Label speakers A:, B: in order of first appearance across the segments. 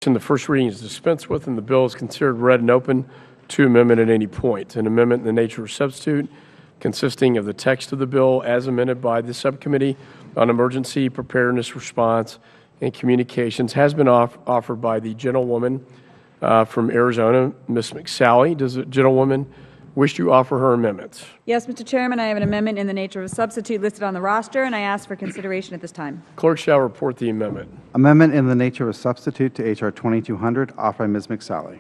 A: The first reading is dispensed with, and the bill is considered read and open to amendment at any point. An amendment in the nature of substitute consisting of the text of the bill as amended by the Subcommittee on Emergency Preparedness Response and Communications has been offered by the gentlewoman from Arizona, Ms. McSally. Does the gentlewoman wish to offer her amendment?
B: Yes, Mr. Chairman, I have an amendment in the nature of a substitute listed on the roster, and I ask for consideration at this time.
A: Clerk shall report the amendment.
C: Amendment in the nature of a substitute to H.R. 2200, offered by Ms. McSally.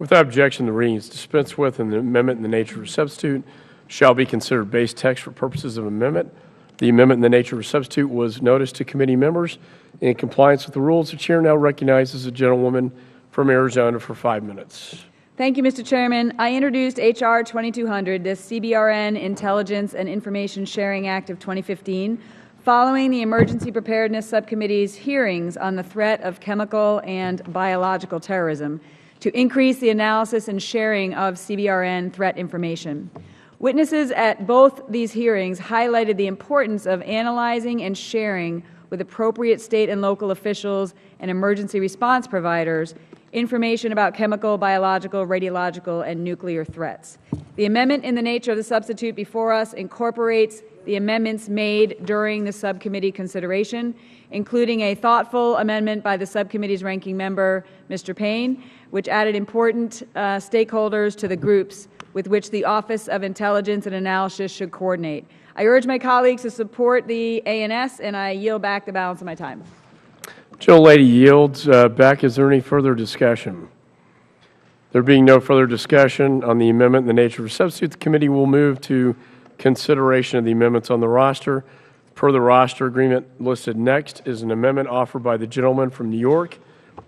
A: Without objection, the reading is dispensed with, and the amendment in the nature of a substitute shall be considered base text for purposes of amendment. The amendment in the nature of a substitute was noticed to committee members. In compliance with the rules, the Chair now recognizes the gentlewoman from Arizona for 5 minutes.
B: Thank you, Mr. Chairman. I introduced H.R. 2200, the CBRN Intelligence and Information Sharing Act of 2015, following the Emergency Preparedness Subcommittee's hearings on the threat of chemical and biological terrorism to increase the analysis and sharing of CBRN threat information. Witnesses at both these hearings highlighted the importance of analyzing and sharing with appropriate state and local officials and emergency response providers information about chemical, biological, radiological, and nuclear threats. The amendment in the nature of the substitute before us incorporates the amendments made during the subcommittee consideration, including a thoughtful amendment by the subcommittee's ranking member, Mr. Payne, which added important stakeholders to the groups with which the Office of Intelligence and Analysis should coordinate. I urge my colleagues to support the ANS, and I yield back the balance of my time.
A: Gentlelady yields back. Is there any further discussion? There being no further discussion on the amendment in the nature of a substitute, the committee will move to consideration of the amendments on the roster. Per the roster agreement listed next is an amendment offered by the gentleman from New York,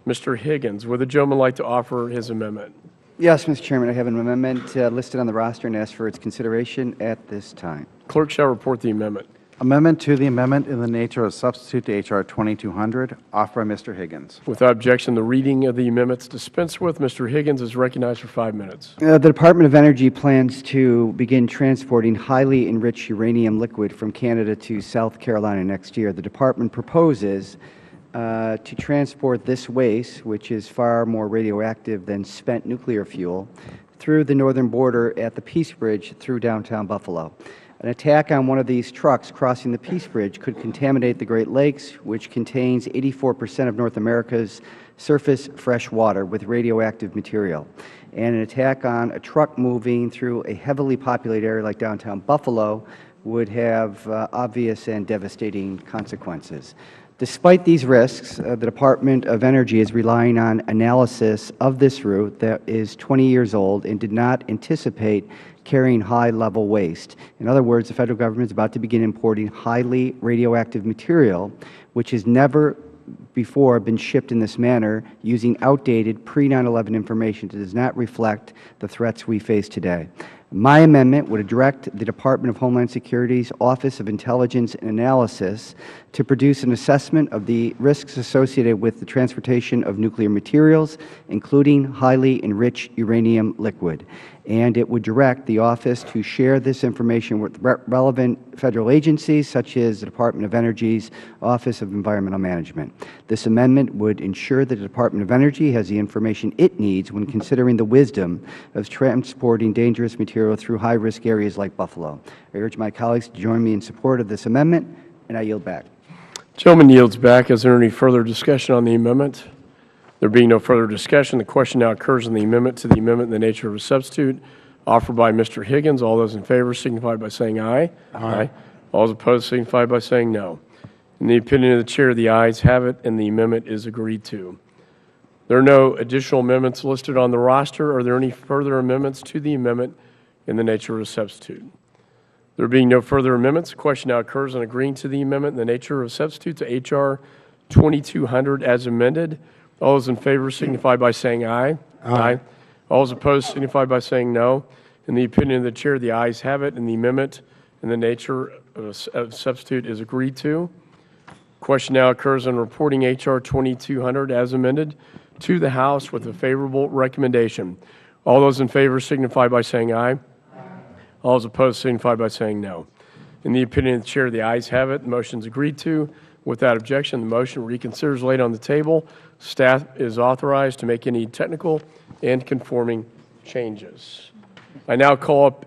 A: Mr. Higgins. Would the gentleman like to offer his amendment?
D: Yes, Mr. Chairman, I have an amendment listed on the roster and ask for its consideration at this time.
A: Clerk shall report the amendment.
C: Amendment to the amendment in the nature of a substitute to H.R. 2200, offered by Mr. Higgins.
A: Without objection, the reading of the amendments dispensed with. Mr. Higgins is recognized for 5 minutes.
D: The Department of Energy plans to begin transporting highly enriched uranium liquid from Canada to South Carolina next year. The Department proposes to transport this waste, which is far more radioactive than spent nuclear fuel, through the northern border at the Peace Bridge through downtown Buffalo. An attack on one of these trucks crossing the Peace Bridge could contaminate the Great Lakes, which contains 84% of North America's surface fresh water with radioactive material. And an attack on a truck moving through a heavily populated area like downtown Buffalo would have obvious and devastating consequences. Despite these risks, the Department of Energy is relying on analysis of this route that is 20 years old and did not anticipate carrying high-level waste. In other words, the Federal Government is about to begin importing highly radioactive material, which has never before been shipped in this manner using outdated pre-9/11 information that does not reflect the threats we face today. My amendment would direct the Department of Homeland Security's Office of Intelligence and Analysis to produce an assessment of the risks associated with the transportation of nuclear materials, including highly enriched uranium liquid. And it would direct the office to share this information with relevant Federal agencies, such as the Department of Energy's Office of Environmental Management. This amendment would ensure that the Department of Energy has the information it needs when considering the wisdom of transporting dangerous material through high-risk areas like Buffalo. I urge my colleagues to join me in support of this amendment, and I yield back.
A: Gentleman yields back. Is there any further discussion on the amendment? There being no further discussion, the question now occurs on the amendment to the amendment in the nature of a substitute offered by Mr. Higgins. All those in favor signify by saying aye. Aye. All those opposed signify by saying no. In the opinion of the Chair, the ayes have it, and the amendment is agreed to. There are no additional amendments listed on the roster. Are there any further amendments to the amendment in the nature of a substitute? There being no further amendments, the question now occurs on agreeing to the amendment in the nature of a substitute to H.R. 2200 as amended. All those in favor signify by saying aye. Aye. All those opposed signify by saying no. In the opinion of the Chair, the ayes have it, and the amendment in the nature of a substitute is agreed to. Question now occurs on reporting H.R. 2200 as amended to the House with a favorable recommendation. All those in favor signify by saying aye. Aye. All those opposed signify by saying no. In the opinion of the Chair, the ayes have it. The motion is agreed to. Without objection, the motion to reconsider is laid on the table. Staff is authorized to make any technical and conforming changes. I now call up